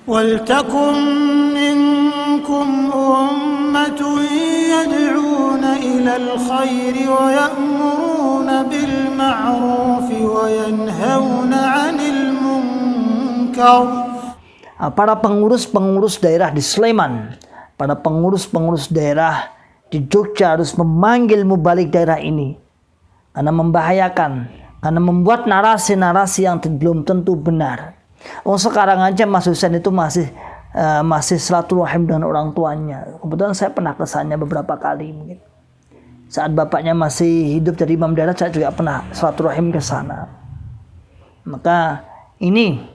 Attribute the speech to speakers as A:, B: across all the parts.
A: وَلْتَكُنْ مِنْكُمْ أُمَّةٌ يَدْعُونَ إِلَى الْخَيْرِ وَيَأْمُرُونَ بِالْمَعْرُوفِ وَيَنْهَوْنَ عَنِ الْمُنْكَرِ.
B: Para pengurus-pengurus daerah di Sleman, para pengurus-pengurus daerah di Jogja harus memanggil mubalik daerah ini karena membahayakan, karena membuat narasi-narasi yang belum tentu benar. Sekarang aja Mas Husain itu masih silaturahim dengan orang tuanya. Kebetulan saya pernah ke sana beberapa kali mungkin. Saat bapaknya masih hidup jadi imam daerah, saya juga pernah silaturahim ke sana. Maka ini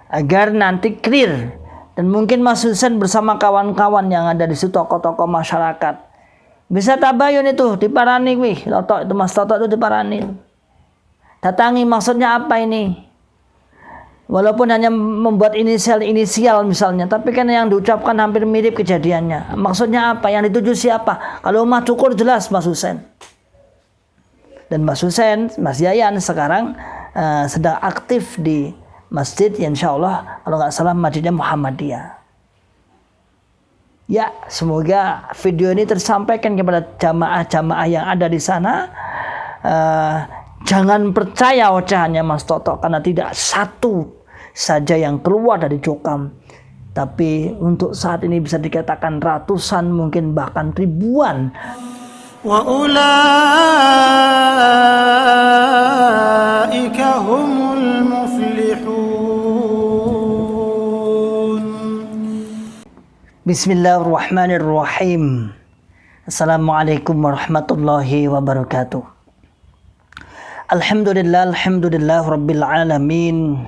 B: agar nanti clear, dan mungkin Mas Husain bersama kawan-kawan yang ada di situ, tokoh-tokoh masyarakat, bisa tabayun itu diparani wih, Toto itu Mas Toto itu diparani. Datangi, maksudnya apa ini? Walaupun hanya membuat inisial misalnya, tapi kan yang diucapkan hampir mirip kejadiannya. Maksudnya apa? Yang dituju siapa? Kalau Mas Cukur jelas Mas Husain. Dan Mas Husain, Mas Yayan sekarang sedang aktif di masjid, insya Allah kalau nggak salah masjidnya Muhammadiyah. Ya, semoga video ini tersampaikan kepada jamaah-jamaah yang ada di sana. Jangan percaya ocehannya Mas Toto, karena tidak satu saja yang keluar dari Jokam. Tapi untuk saat ini bisa dikatakan ratusan, mungkin bahkan ribuan.
A: Wa ulaika humul muflihun.
B: Bismillahirrahmanirrahim. Assalamualaikum warahmatullahi wabarakatuh. Alhamdulillah rabbil alamin.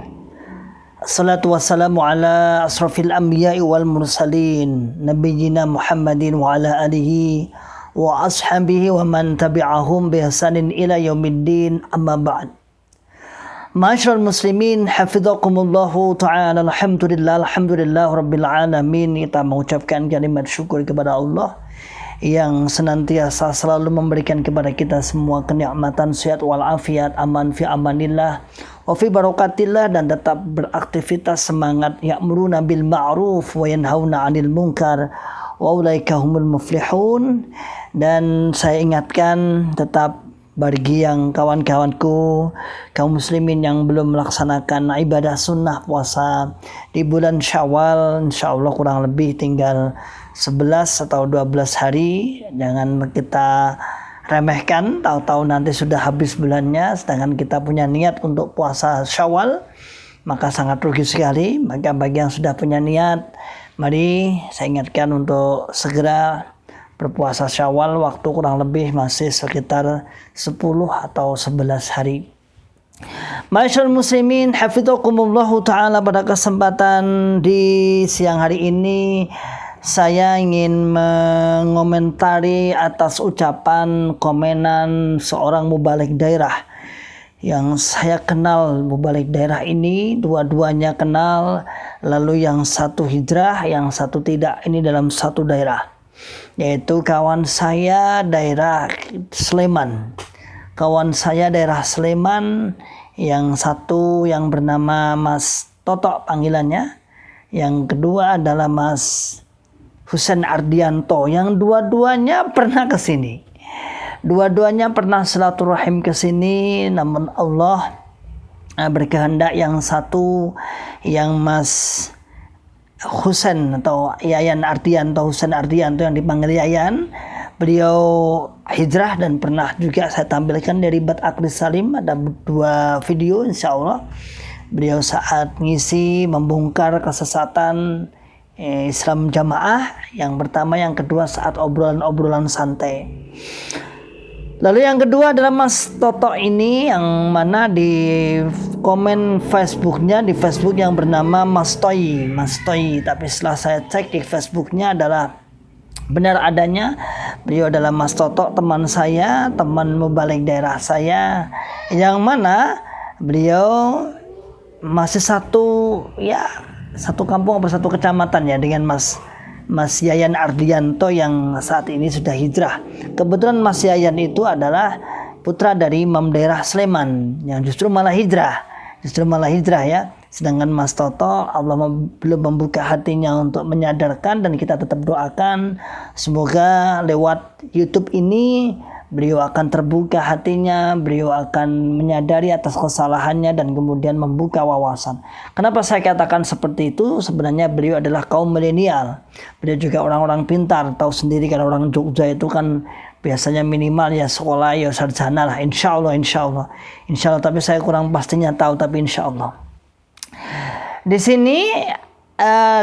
B: Assalatu wassalamu ala asrafil anbiya'i wal mursalin, nabiyyina Muhammadin wa ala alihi wa ashabihi wa man tabi'ahum bi ihsanin ila yaumiddin, amma ba'd. Ma'asyiral muslimin, hafizakumullahu ta'ala. Alhamdulillah rabbil alamin. Kita mengucapkan kalimat syukur kepada Allah yang senantiasa selalu memberikan kepada kita semua kenikmatan, sehat walafiat, aman fi amanillah wa fi barakatillah, dan tetap beraktivitas semangat ya'muruna bil ma'ruf wa yanhauna 'anil munkar wa ulaika humul muflihun. Dan saya ingatkan tetap bagi yang kawan-kawanku kaum muslimin yang belum melaksanakan ibadah sunnah puasa di bulan Syawal, insyaallah kurang lebih tinggal 11 atau 12 hari. Jangan kita remehkan, tahu-tahu nanti sudah habis bulannya, sedangkan kita punya niat untuk puasa Syawal, maka sangat rugi sekali. Maka bagi yang sudah punya niat, mari saya ingatkan untuk segera berpuasa Syawal. Waktu kurang lebih masih sekitar 10 atau 11 hari. Ma'asyiral muslimin, hafizakumullahu ta'ala. Pada kesempatan di siang hari ini saya ingin mengomentari atas ucapan komenan seorang mubalik daerah yang saya kenal. Mubalik daerah ini dua-duanya kenal, lalu yang satu hijrah, yang satu tidak. Ini dalam satu daerah, yaitu kawan saya daerah Sleman. Kawan saya daerah Sleman, yang satu yang bernama Mas Toto panggilannya, yang kedua adalah Mas Husain Ardianto, yang dua-duanya pernah ke sini. Dua-duanya pernah silaturahim ke sini, namun Allah berkehendak yang satu, yang Mas Husain atau Yayan Ardianto, Husain Ardianto yang dipanggil Yayan, beliau hijrah dan pernah juga saya tampilkan dari Bat Akris Salim. Ada 2 video insya Allah. Beliau saat ngisi membongkar kesesatan Islam jamaah, yang pertama, yang kedua saat obrolan-obrolan santai. Lalu yang kedua adalah Mas Toto ini, yang mana di komen Facebooknya, di Facebook yang bernama Mas Toy. Tapi setelah saya cek di Facebooknya adalah benar adanya. Beliau adalah Mas Toto, teman saya, teman mubalik daerah saya, yang mana beliau masih satu kampung atau satu kecamatan ya dengan Mas Yayan Ardianto yang saat ini sudah hijrah. Kebetulan Mas Yayan itu adalah putra dari imam daerah Sleman yang justru malah hijrah ya. Sedangkan Mas Toto, Allah belum membuka hatinya untuk menyadarkan, dan kita tetap doakan semoga lewat YouTube ini beliau akan terbuka hatinya, beliau akan menyadari atas kesalahannya dan kemudian membuka wawasan. Kenapa saya katakan seperti itu? Sebenarnya beliau adalah kaum milenial. Beliau juga orang-orang pintar. Tahu sendiri kalau orang Jogja itu kan biasanya minimal ya sekolah ya sarjana lah. Insya Allah. Tapi saya kurang pastinya tahu, tapi insya Allah. Di sini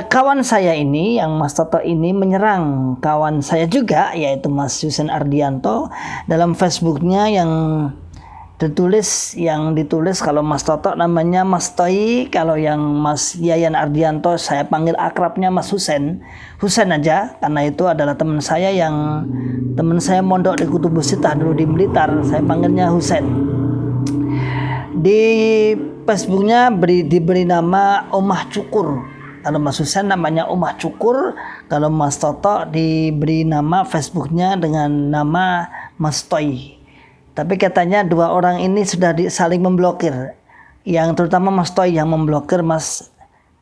B: kawan saya ini, yang Mas Toto ini menyerang kawan saya juga, yaitu Mas Husein Ardianto dalam Facebooknya yang ditulis kalau Mas Toto namanya Mas Toi, kalau yang Mas Yayan Ardianto saya panggil akrabnya Mas Husein aja, karena itu adalah teman saya mondok di Kutubusitah dulu di Blitar, saya panggilnya Husein. Di Facebooknya diberi nama Omah Cukur. Kalau Mas Husein namanya Omah Cukur, kalau Mas Toto diberi nama Facebooknya dengan nama Mas Toi. Tapi katanya dua orang ini sudah saling memblokir. Yang terutama Mas Toi yang memblokir Mas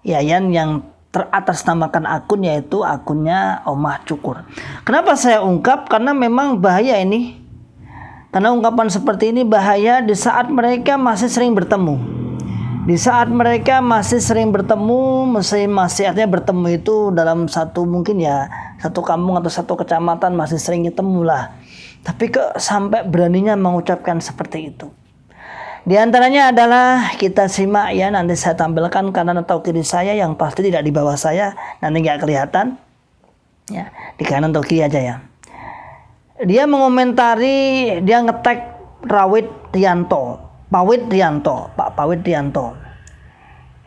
B: Yayan yang teratasnamakan akun, yaitu akunnya Omah Cukur. Kenapa saya ungkap? Karena memang bahaya ini. Karena ungkapan seperti ini bahaya di saat mereka masih sering bertemu. Di saat mereka masih sering bertemu, masih artinya bertemu itu dalam mungkin satu kampung atau satu kecamatan masih sering ketemu lah. Tapi kok sampai beraninya mengucapkan seperti itu. Di antaranya adalah kita simak ya, nanti saya tampilkan kanan atau kiri saya, yang pasti tidak di bawah saya, nanti nggak kelihatan. Ya, di kanan atau kiri aja ya. Dia mengomentari, dia nge-tag Pak Pawit Rianto.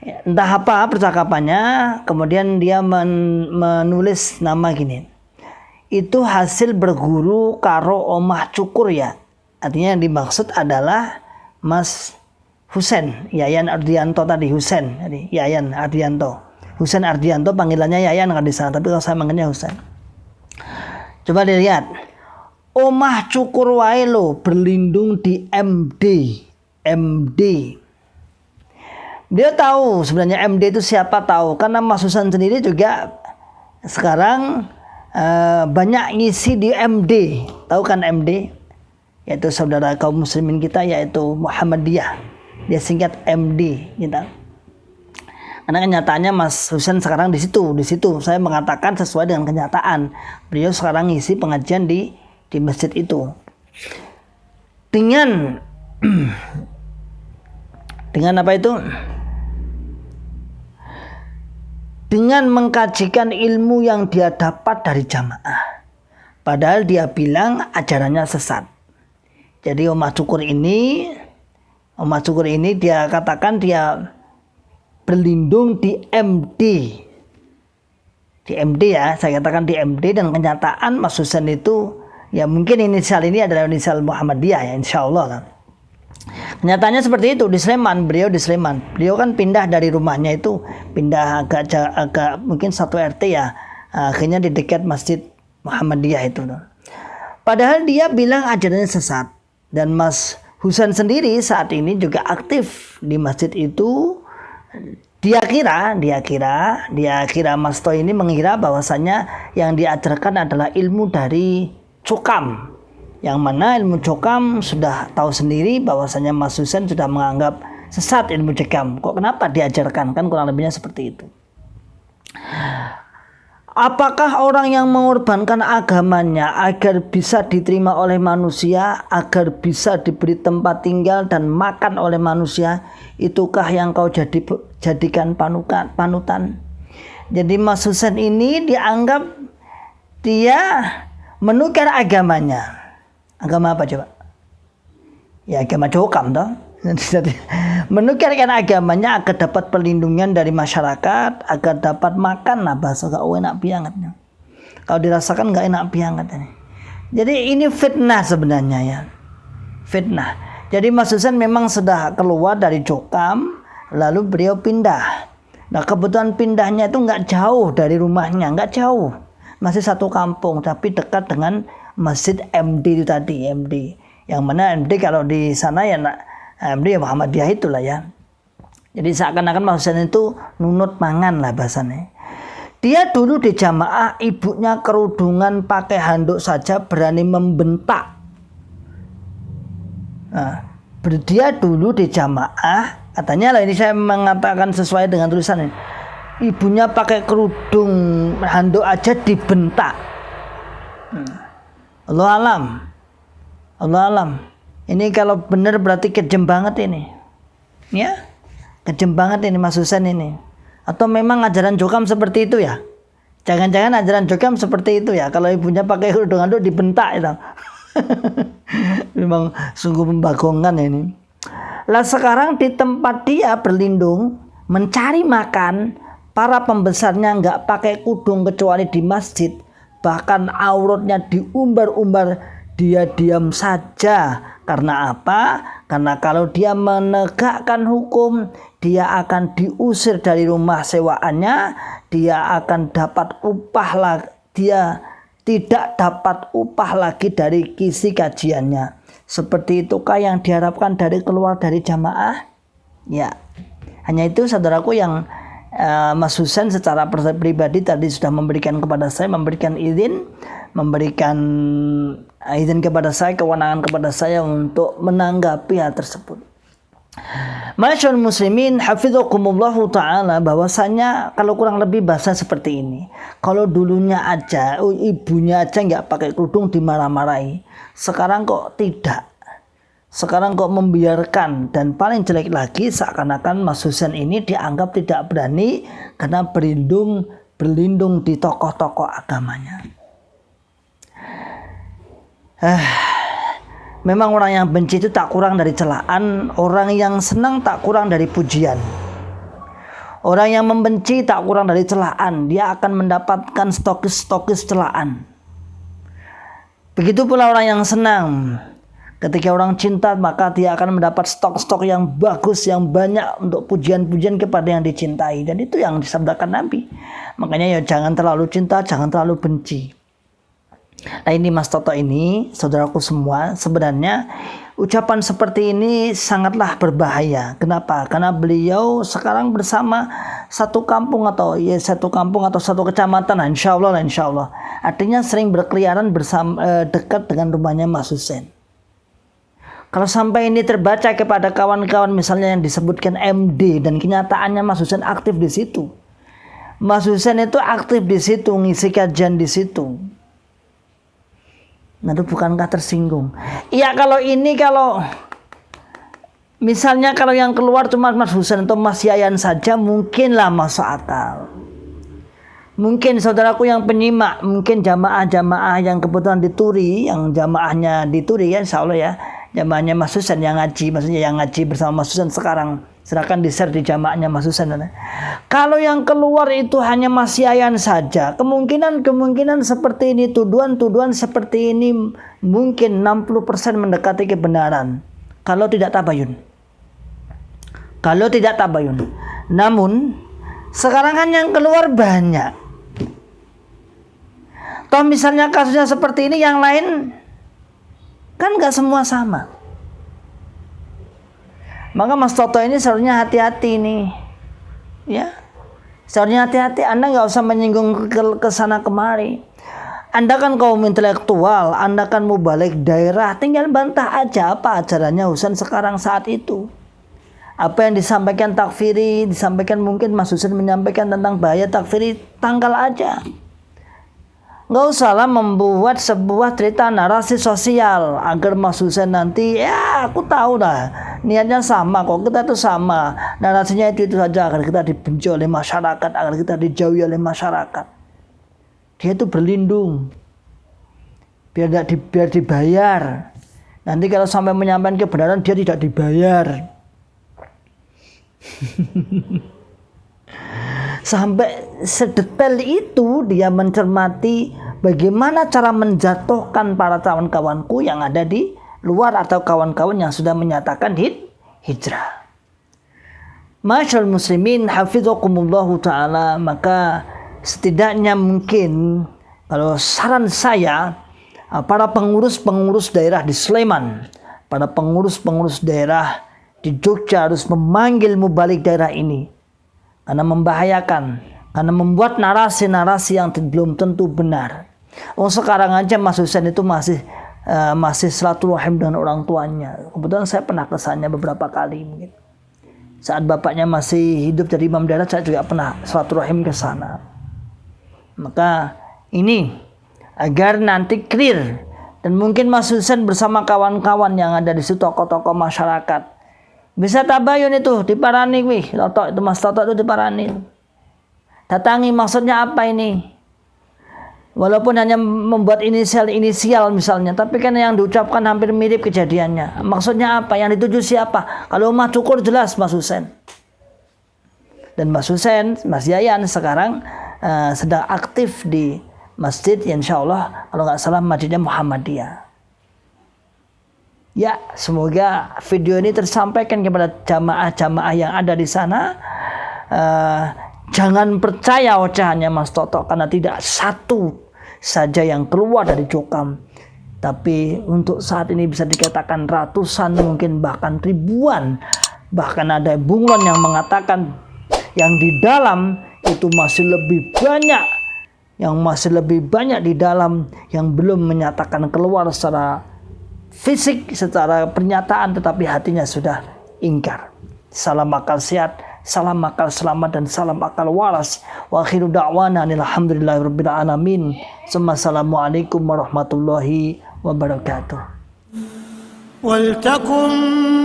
B: Entah apa percakapannya, kemudian dia menulis nama gini. Itu hasil berguru karo Omah Cukur ya. Artinya yang dimaksud adalah Mas Husein, Yayan Ardianto tadi, Yayan Ardianto. Husein Ardianto panggilannya Yayan kan di sana, tapi kalau saya manggilnya Husein. Coba dilihat. Omah Cukur wae lo berlindung di MD. Dia tahu sebenarnya MD itu siapa, tahu, karena Mas Husein sendiri juga sekarang banyak ngisi di MD. Tahu kan MD? Yaitu saudara kaum muslimin kita, yaitu Muhammadiyah. Dia singkat MD gitu. Karena kenyataannya Mas Husein sekarang di situ saya mengatakan sesuai dengan kenyataan. Beliau sekarang ngisi pengajian di masjid itu. Dengan apa itu? Dengan mengkajikan ilmu yang dia dapat dari jamaah. Padahal dia bilang ajarannya sesat. Jadi Omah Cukur ini dia katakan dia berlindung di MD. Di MD ya, saya katakan di MD, dan kenyataan Mas Husein itu ya mungkin inisial ini adalah inisial Muhammadiyah ya, insya Allah lah. Kenyataannya seperti itu. Beliau di Sleman. Beliau kan pindah dari rumahnya itu, pindah agak mungkin satu RT ya. Akhirnya di dekat Masjid Muhammadiyah itu. Padahal dia bilang ajarannya sesat. Dan Mas Husein sendiri saat ini juga aktif di masjid itu. Dia kira Mas Toi ini mengira bahwasanya yang diajarkan adalah ilmu dari Cokam. Yang mana ilmu Cokam sudah tahu sendiri bahwasanya Mas Husein sudah menganggap sesat ilmu Cokam. Kok kenapa diajarkan? Kan kurang lebihnya seperti itu. Apakah orang yang mengorbankan agamanya agar bisa diterima oleh manusia, agar bisa diberi tempat tinggal dan makan oleh manusia, itukah yang kau jadikan panutan? Jadi Mas Husein ini dianggap dia menukar agamanya. Agama apa coba? Ya agama Cokam toh. Menukarkan agamanya agar dapat perlindungan dari masyarakat, agar dapat makan lah, bahasa gak enak banget. Kalau dirasakan gak enak banget ini. Jadi ini fitnah sebenarnya ya. Fitnah. Jadi Mas Husein memang sudah keluar dari Cokam, lalu beliau pindah. Nah kebetulan pindahnya itu nggak jauh dari rumahnya, nggak jauh. Masih satu kampung, tapi dekat dengan Masjid MD itu tadi, MD. Yang mana MD kalau di sana ya MD ya Muhammadiyah itulah ya. Jadi seakan-akan maksudnya itu nunut mangan lah bahasanya. Dia dulu di jamaah, ibunya kerudungan pakai handuk saja berani membentak. Nah, dia dulu di jamaah, katanya lah ini saya mengatakan sesuai dengan tulisan ini. Ibunya pakai kerudung handuk aja dibentak. Allah alam. Allah alam. Ini kalau benar berarti kejem banget ini. Ya? Kejem banget ini Mas Husain ini. Atau memang ajaran Jokam seperti itu ya? Jangan-jangan ajaran Jokam seperti itu ya. Kalau ibunya pakai kerudung handuk dibentak itu. Memang sungguh membagongkan ini. Lah sekarang di tempat dia berlindung mencari makan, para pembesarnya nggak pakai kudung kecuali di masjid. Bahkan auratnya diumbar-umbar, dia diam saja. Karena apa? Karena kalau dia menegakkan hukum, dia akan diusir dari rumah sewaannya, dia akan dapat upah lagi, dia tidak dapat upah lagi dari kisi kajiannya. Seperti itukah yang diharapkan dari keluar dari jamaah? Ya, hanya itu saudaraku yang Mas Husain secara pribadi tadi sudah memberikan kepada saya, memberikan izin kepada saya, kewenangan kepada saya untuk menanggapi hal tersebut. Masyaallah muslimin hafizakumullahu ta'ala, bahwasanya kalau kurang lebih bahasa seperti ini. Kalau dulunya aja ibunya aja nggak pakai kerudung dimarah-marahi, sekarang kok tidak, sekarang kok membiarkan. Dan paling jelek lagi seakan-akan Mas Husain ini dianggap tidak berani karena berlindung di tokoh-tokoh agamanya. Memang orang yang benci itu tak kurang dari celaan, orang yang senang tak kurang dari pujian. Orang yang membenci tak kurang dari celaan, dia akan mendapatkan stokis celaan. Begitu pula orang yang senang, ketika orang cinta maka dia akan mendapat stok yang bagus, yang banyak untuk pujian-pujian kepada yang dicintai. Dan itu yang disabdakan Nabi. Makanya ya jangan terlalu cinta, jangan terlalu benci. Nah ini Mas Toto ini, saudaraku semua, sebenarnya ucapan seperti ini sangatlah berbahaya. Kenapa? Karena beliau sekarang bersama satu kampung atau satu kecamatan, insya Allah. Artinya sering berkeliaran bersama dekat dengan rumahnya Mas Husain. Kalau sampai ini terbaca kepada kawan-kawan misalnya yang disebutkan MD dan kenyataannya Mas Husain aktif di situ. Mas Husain itu aktif di situ, ngisi kajian di situ. Nah, itu bukankah tersinggung? Iya, kalau misalnya kalau yang keluar cuma Mas Husain atau Mas Yayan saja, mungkinlah masuk akal. Mungkin saudaraku yang penyimak, mungkin jamaah-jamaah yang kebetulan di Turi, yang jamaahnya di Turi ya, insya Allah ya, jamaahnya Mas Husain yang ngaji, maksudnya yang ngaji bersama Mas Husain sekarang, silakan di-share di jamaahnya Mas Husain. Kalau yang keluar itu hanya Mas Yayan saja, kemungkinan seperti ini, tuduhan seperti ini mungkin 60% mendekati kebenaran. Kalau tidak tabayun. Namun sekarang kan yang keluar banyak. Toh misalnya kasusnya seperti ini, yang lain kan nggak semua sama. Maka Mas Toto ini seharusnya hati-hati nih, ya. Seharusnya hati-hati. Anda nggak usah menyinggung ke sana kemari. Anda kan kaum intelektual, Anda kan mau balik daerah, tinggal bantah aja apa ajarannya Husain sekarang saat itu. Apa yang disampaikan takfiri, disampaikan mungkin Mas Husain menyampaikan tentang bahaya takfiri, tangkal aja. Nggak usahlah membuat sebuah cerita narasi sosial agar Mas Husain nanti, ya aku tahu lah niatnya sama kok, kita tuh sama, narasinya itu saja agar kita dibenci oleh masyarakat, agar kita dijauhi oleh masyarakat. Dia itu berlindung biar dibayar. Nanti kalau sampai menyampaikan kebenaran dia tidak dibayar. Sampai sedetail itu dia mencermati bagaimana cara menjatuhkan para kawan-kawanku yang ada di luar atau kawan-kawan yang sudah menyatakan hijrah. Masyaallah muslimin hafizakumullahu ta'ala. Maka setidaknya mungkin kalau saran saya, para pengurus daerah di Sleman, para pengurus daerah di Jogja harus memanggil mubalik daerah ini karena membahayakan, karena membuat narasi-narasi yang belum tentu benar. Sekarang aja Mas Husain itu masih silaturahim dengan orang tuanya. Kebetulan saya pernah ke sana beberapa kali mungkin. Saat bapaknya masih hidup jadi imam daerah, saya juga pernah silaturahim ke sana. Maka ini agar nanti clear, dan mungkin Mas Husain bersama kawan-kawan yang ada di situ, tokoh-tokoh masyarakat, bisa tabayun itu diparani Toto itu, Mas Toto itu diparani. Datangi, maksudnya apa ini? Walaupun hanya membuat inisial misalnya, tapi kan yang diucapkan hampir mirip kejadiannya. Maksudnya apa? Yang dituju siapa? Kalau Mas Cukur jelas Mas Husain. Dan Mas Husain, Mas Yayan sekarang sedang aktif di masjid, insya Allah kalau nggak salah masjidnya Muhammadiyah. Ya, semoga video ini tersampaikan kepada jamaah-jamaah yang ada di sana. Jangan percaya ocehannya Mas Toto, karena tidak satu saja yang keluar dari Jokam, tapi untuk saat ini bisa dikatakan ratusan, mungkin bahkan ribuan. Bahkan ada bunglon yang mengatakan yang di dalam itu masih lebih banyak di dalam yang belum menyatakan keluar secara fisik, secara pernyataan, tetapi hatinya sudah ingkar. Salam akal sehat, salam akal selamat, dan salam akal waras. Wa akhiru da'wana alhamdulillahirabbil alamin. Assalamualaikum warahmatullahi wabarakatuh.
A: Waltakum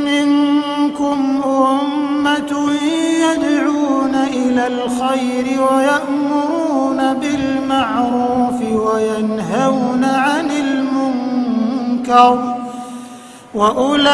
A: minkum ummatun yad'una ilal khairi wa ya'muruna bil ma'rufi wa yanhauna 'anil munkar wa ulai